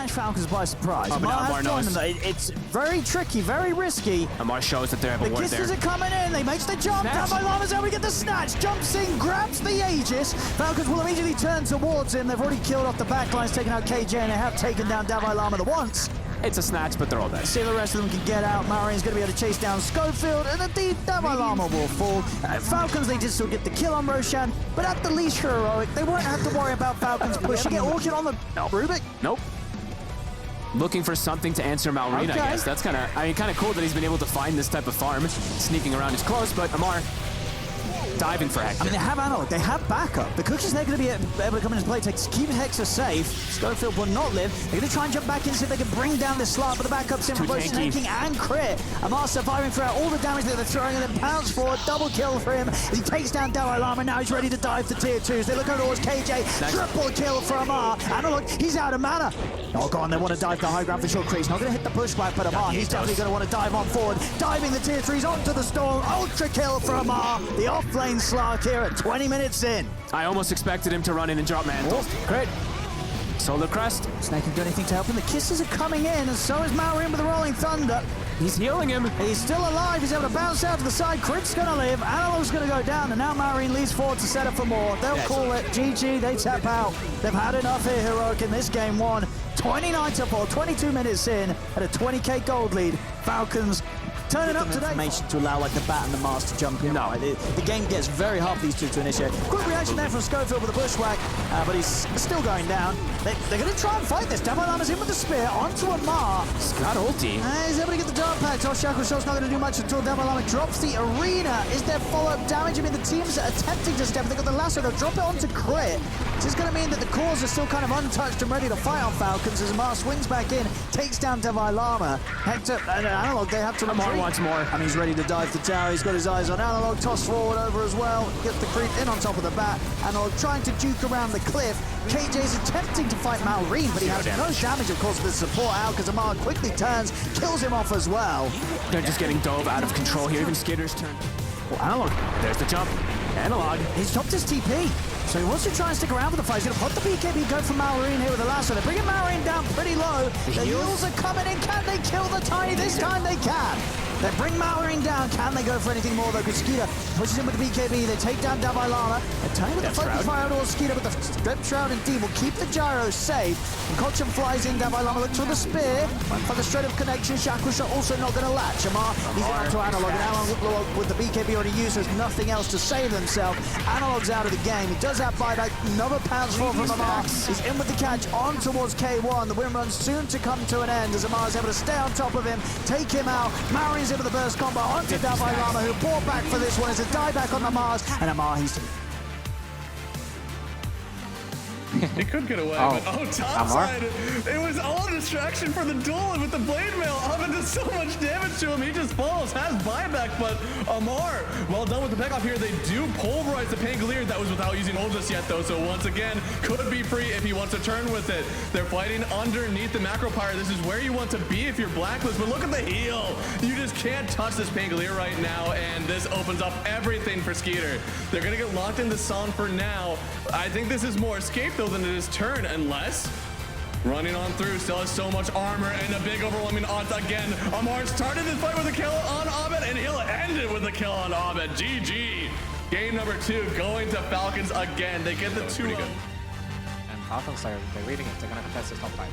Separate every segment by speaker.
Speaker 1: catch Falcons by surprise.
Speaker 2: Oh,
Speaker 1: Amar has joined them. It's very tricky, very risky.
Speaker 2: Amar shows that they have a ward there.
Speaker 1: The kisses are coming in. They makes the jump. Down by Llama's able to get the snatch. Jumps in, grabs the Aegis. Falcons will immediately turn towards him. They've already killed off the backlines, taking out KJ, and they have taken down Davai Lama the once.
Speaker 2: It's a snatch, but they're all dead.
Speaker 1: See if the rest of them can get out. Marine's going to be able to chase down Schofield, and indeed, Davai Lama will fall. Falcons, they did still get the kill on Roshan, but at the least heroic. They won't have to worry about Falcons pushing it. Orchid on the Rubik.
Speaker 2: Nope. Looking for something to answer Malrine, I guess. That's kind of cool that he's been able to find this type of farm. Sneaking around is close, but Amar diving for Hector.
Speaker 1: I mean, they have Analog, they have backup. The Cookies, they're going to be able to come into play to keep Hexa safe. Schofield will not live. They're going to try and jump back in, see if they can bring down this slot, but the backup's in for both snaking and crit. Amar surviving throughout all the damage that they're throwing, and then pounds forward, double kill for him. He takes down Dalai Lama, now he's ready to dive to tier 2s. They look over towards KJ, triple kill for Amar. Analog, he's out of mana. Oh, go on, they want to dive the high ground for sure. He's not going to hit the pushback, but Amar, he's definitely going to want to dive on forward. Diving the tier 3s onto the storm. Ultra kill for Amar. The off-lane Slark here at 20 minutes in.
Speaker 2: I almost expected him to run in and drop mantle. Great. Solar Crest.
Speaker 1: Snake can do anything to help him. The kisses are coming in, and so is Malrine with the Rolling Thunder.
Speaker 2: He's healing him.
Speaker 1: He's still alive. He's able to bounce out to the side. Crit's going to live. Analog's going to go down, and now Malrine leads forward to set up for more. They'll call it GG. They tap out. They've had enough here, Heroic, in this game one. 29-4, 22 minutes in at a 20k gold lead. Falcons turning up today. Information to allow like the bat and the Mars to jump in. No, the game gets very hard for these two to initiate. Quick reaction there from Schofield with a bushwhack, but he's still going down. They're going to try and fight this. Davai Lama's in with the spear onto Amar.
Speaker 2: Scott ulti.
Speaker 1: He's able to get the dart pack. Tosh Shell's not going to do much until Davai Lama drops the arena. Is there follow-up damage? I mean, the teams are attempting to step. They've got the lasso. They'll drop it onto Crit. This is going to mean that the cores are still kind of untouched and ready to fight on Falcons as Amar swings back in, takes down Davai Lama. Hector and Analog, they have to retreat.
Speaker 2: Amar wants more.
Speaker 1: And he's ready to dive the tower. He's got his eyes on Analog. Toss forward over as well. Gets the creep in on top of the bat. Analog trying to juke around the cliff. KJ's attempting to fight Malrine, but he has no damage, of course, with the support out because Amar quickly turns, kills him off as well.
Speaker 2: They're just getting dove out of control here. Even Skitter's turn. Well, Analog, there's the jump. Analog.
Speaker 1: He's dropped his TP. So he wants to try and stick around with the fight. He's going to put the BKB go for Malrine here with the lasso. They're bringing Malrine down pretty low. The heals are coming in. Can they kill the Tiny? This time they can. They bring Malrine down. Can they go for anything more though? Because Skeeter pushes him with the BKB. They take down Davai Lama. They're turning with the focus fire towards Skeeter, but the Step Shroud indeed will keep the gyro safe. And Kochan flies in. Davai Lama looks for the spear. Went for the straight of connection. Shackle shot also not going to latch. Amar, he's on to Analog. And Analog with the BKB already used, there's nothing else to save himself. Analog's out of the game. He does have buyback. Another pounce fall from Amar. He's in with the catch on towards K1. The win run soon to come to an end as Amar is able to stay on top of him, take him out. Marine's in with the burst combo onto Davai Lama, who brought back for this one. It's a dieback on the Mars, and Amar, he's...
Speaker 3: He could get away, but topside, it was all distraction for the duel, and with the blade mail, Ahmed does so much damage to him, he just falls, has buyback, but Amar, well done with the pickoff here. They do pulverize the Pangolier. That was without using ult just yet, though, so once again, could be free if he wants to turn with it. They're fighting underneath the macro pyre. This is where you want to be if you're Blacklist, but look at the heal. You just can't touch this Pangolier right now, and this opens up everything for Skeeter. They're gonna get locked into Son for now. I think this is more escape, though, than it is turn, unless running on through, still has so much armor and a big overwhelming odds again. Amar started this fight with a kill on Abed, and he'll end it with a kill on Abed. GG. Game number 2 going to Falcons again. They get the 2-0.
Speaker 4: And Falcons they're reading it. They're gonna contest this top 5.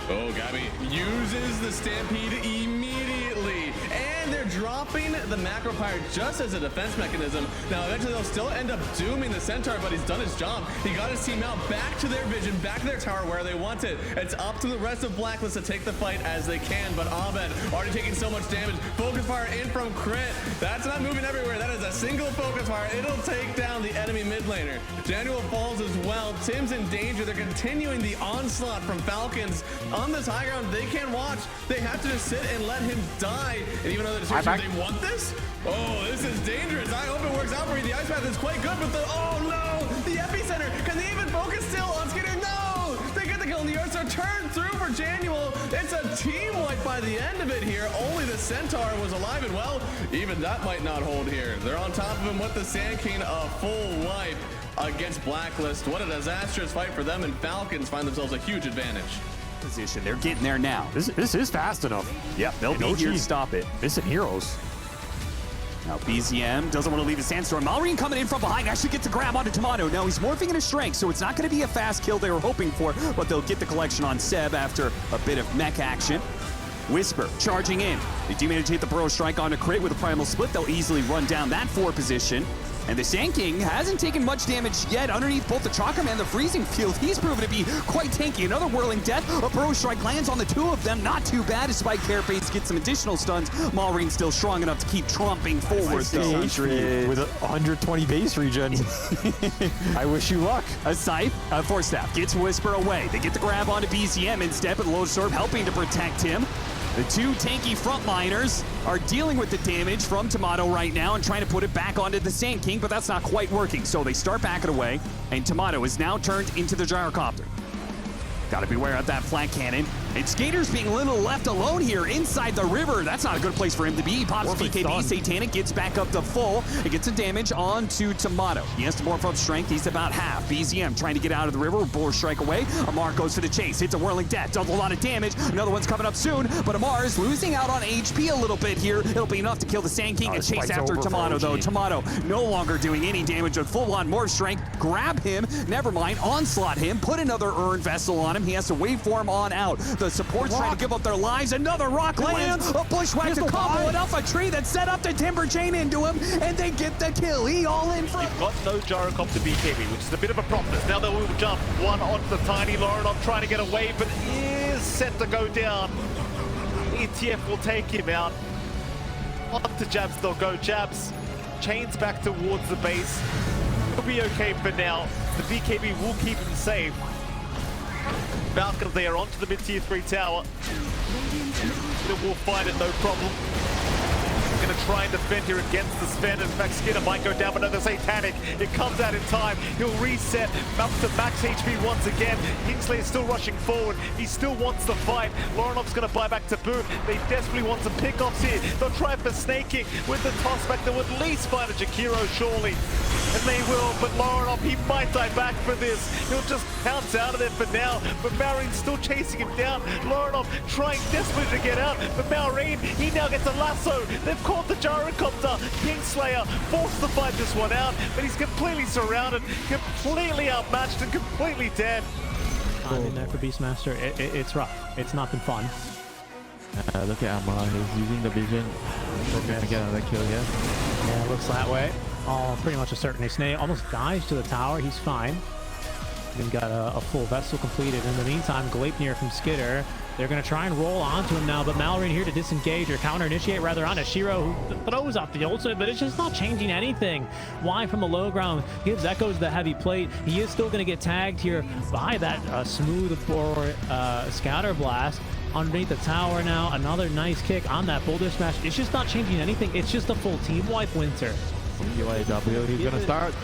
Speaker 3: Oh, Gabby uses the Stampede immediately, and they're dropping the macro pyre just as a defense mechanism. Now, eventually they'll still end up dooming the Centaur, but he's done his job. He got his team out back to their vision, back to their tower where they want it. It's up to the rest of Blacklist to take the fight as they can, but Abed already taking so much damage. Focus fire in from Crit. That's not moving everywhere. That is a single focus fire. It'll take down the enemy mid laner. Daniel falls as well. Tim's in danger. They're continuing the onslaught from Falcons. On this high ground, they can't watch. They have to just sit and let him die. And even though the decision, they want this? Oh, this is dangerous. I hope it works out for you. The ice path is quite good, but oh no, the epicenter. Can they even focus still on Skinner? No, they get the kill. kill, and the arts are turned through for Janual. It's a team wipe by the end of it here. Only the Centaur was alive, and well, even that might not hold here. They're on top of him with the Sand King, a full wipe against Blacklist. What a disastrous fight for them, and Falcons find themselves a huge advantage.
Speaker 5: Position. They're getting there now.
Speaker 6: This is fast enough.
Speaker 5: Yep, they'll be here to stop it.
Speaker 6: Missing heroes.
Speaker 5: Now BZM doesn't want to leave the Sandstorm. Malrine coming in from behind actually gets a grab onto Tomato. Now he's morphing into strength, so it's not going to be a fast kill they were hoping for, but they'll get the collection on Seb after a bit of mech action. Whisper charging in. They do manage to hit the Burrow Strike onto Crit with a Primal Split. They'll easily run down that 4 position. And the Sand King hasn't taken much damage yet underneath both the Chakram and the Freezing Field. He's proven to be quite tanky. Another Whirling Death. A Burrow Strike lands on the 2 of them. Not too bad despite Carapace gets some additional stuns. Malrine's still strong enough to keep tromping forward.
Speaker 6: With 120 base regen. I wish you luck.
Speaker 5: A Scythe, a Force Staff gets Whisper away. They get the grab onto BZM instead, but Load Storm helping to protect him. The 2 tanky frontliners are dealing with the damage from Tomato right now and trying to put it back onto the Sand King, but that's not quite working. So they start backing away, and Tomato is now turned into the Gyrocopter. Gotta beware of that flank cannon. And Skater's being a little left alone here inside the river. That's not a good place for him to be. He pops BKB, Satanic gets back up to full. It gets some damage onto Tomato. He has to morph up strength. He's about half. BZM trying to get out of the river. Bull Strike away. Amar goes for the chase. Hits a Whirling Death. Does a lot of damage. Another one's coming up soon. But Amar is losing out on HP a little bit here. It'll be enough to kill the Sand King and chase after Tomato, though. Tomato no longer doing any damage with full-on morph strength. Grab him. Never mind. Onslaught him. Put another Urn Vessel on him. He has to waveform on out. The support's trying to give up their lives. Another rock lands. A Bushwhack to combo it off a tree that's set up to Timber Chain into him, and they get the kill. He all in for.
Speaker 7: You've got no Gyrocopter BKB, which is a bit of a problem. Now they will jump one onto the tiny Laurenov, trying to get away, but is set to go down. ATF will take him out. Onto Jabs, they'll go. Jabs chains back towards the base. He'll be okay for now. The BKB will keep him safe. Falcons there onto the mid-tier 3 tower. Will find it, no problem. Going to try and defend here against the Sven. In fact, Skinner might go down, but another Satanic. It comes out in time. He'll reset up to max HP once again. Kingsley is still rushing forward. He still wants the fight. Laurenov's going to buy back to boot. They desperately want some pickoffs here. They'll try for snaking with the toss back. They'll at least find a Jakiro, surely. And they will, but Laurenov, he might die back for this. He'll just pounce out of there for now, but Maureen's still chasing him down. Laurenov trying desperately to get out, but Maureen, he now gets a lasso. They've caught the Gyrocopter. Kingslayer forced to fight this one out, but he's completely surrounded, completely outmatched, and completely dead.
Speaker 8: Time in there for Beastmaster. It's rough. It's not been fun.
Speaker 9: Look at Amar, he's using the vision. We're trying to get another kill here.
Speaker 8: Yeah, it looks that way. Oh, pretty much a certainty. Snake almost dies to the tower. He's fine. Then got a full vessel completed. In the meantime, Gleipnir from Skitter. They're going to try and roll onto him now, but Mallory here to disengage or counter-initiate rather on Shiro, who throws out the ultimate, but it's just not changing anything. Why from the low ground gives Echoes the heavy plate. He is still going to get tagged here by that smooth or scatter blast. Underneath the tower now, another nice kick on that boulder smash. It's just not changing anything. It's just a full team wipe, Winter.
Speaker 9: UAW, he's gonna start.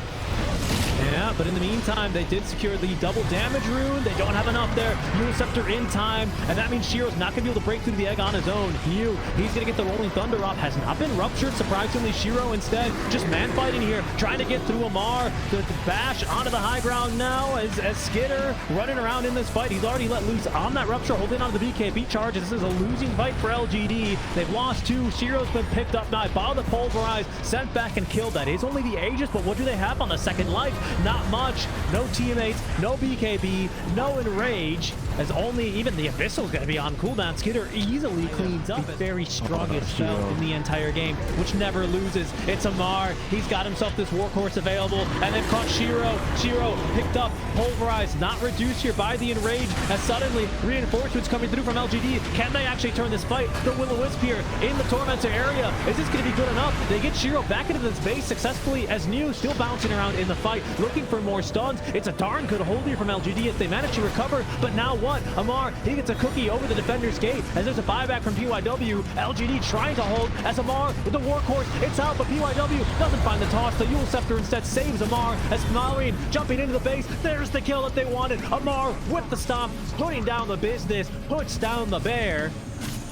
Speaker 8: Yeah, but in the meantime, they did secure the double damage rune. They don't have enough there. Yule Scepter in time, and that means Shiro's not going to be able to break through the egg on his own. He's going to get the Rolling Thunder off. Has not been ruptured, surprisingly. Shiro instead just man-fighting here, trying to get through Amar. The bash onto the high ground now as Skitter running around in this fight. He's already let loose on that rupture, holding on to the BKB charge. This is a losing fight for LGD. They've lost 2. Shiro's been picked up now by the Pulverize, sent back and killed. That is only the Aegis, but what do they have on the second life? Not much. No teammates, no BKB, no Enrage, as only even the Abyssal's going to be on cooldown. Skitter easily cleans up. The very strongest spell in the entire game, which never loses. It's Amar. He's got himself this workhorse available, and they've caught Shiro. Shiro picked up, pulverized, not reduced here by the Enrage, as suddenly reinforcements coming through from LGD. Can they actually turn this fight? The Will-O-Wisp here in the Tormentor area. Is this going to be good enough? They get Shiro back into this base successfully, as New still bouncing around in the fight. looking for more stuns. It's a darn good hold here from LGD if they manage to recover, but now what? Amar, he gets a cookie over the defender's gate as there's a buyback from PYW. LGD trying to hold as Amar with the Workhorse. It's out, but PYW doesn't find the toss. The Yule Scepter instead saves Amar as Mallory jumping into the base. There's the kill that they wanted. Amar with the stomp, putting down the business, puts down the bear,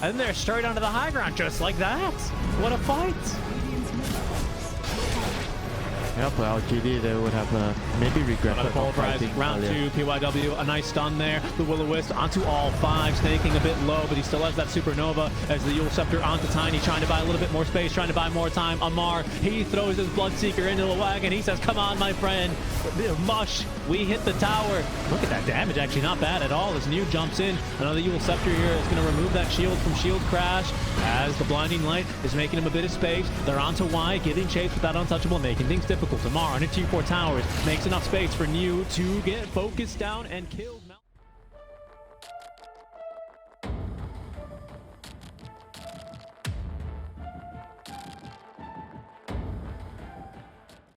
Speaker 8: and they're straight onto the high ground just like that. What a fight.
Speaker 9: Yeah, for LGD, they would have maybe regretted fighting
Speaker 8: round
Speaker 9: earlier.
Speaker 8: 2, PYW, a nice stun there. The Will-O-Wisp onto all 5, snaking a bit low, but he still has that Supernova as the Yule Scepter onto Tiny, trying to buy a little bit more space, trying to buy more time. Amar, he throws his Bloodseeker into the wagon. He says, come on, my friend. Mush, we hit the tower. Look at that damage, actually not bad at all as New jumps in. Another Yule Scepter here is going to remove that shield from Shield Crash as the Blinding Light is making him a bit of space. They're onto Y, giving chase with that Untouchable, making things difficult. Amar on a T4 towers makes enough space for New to get focused down and killed.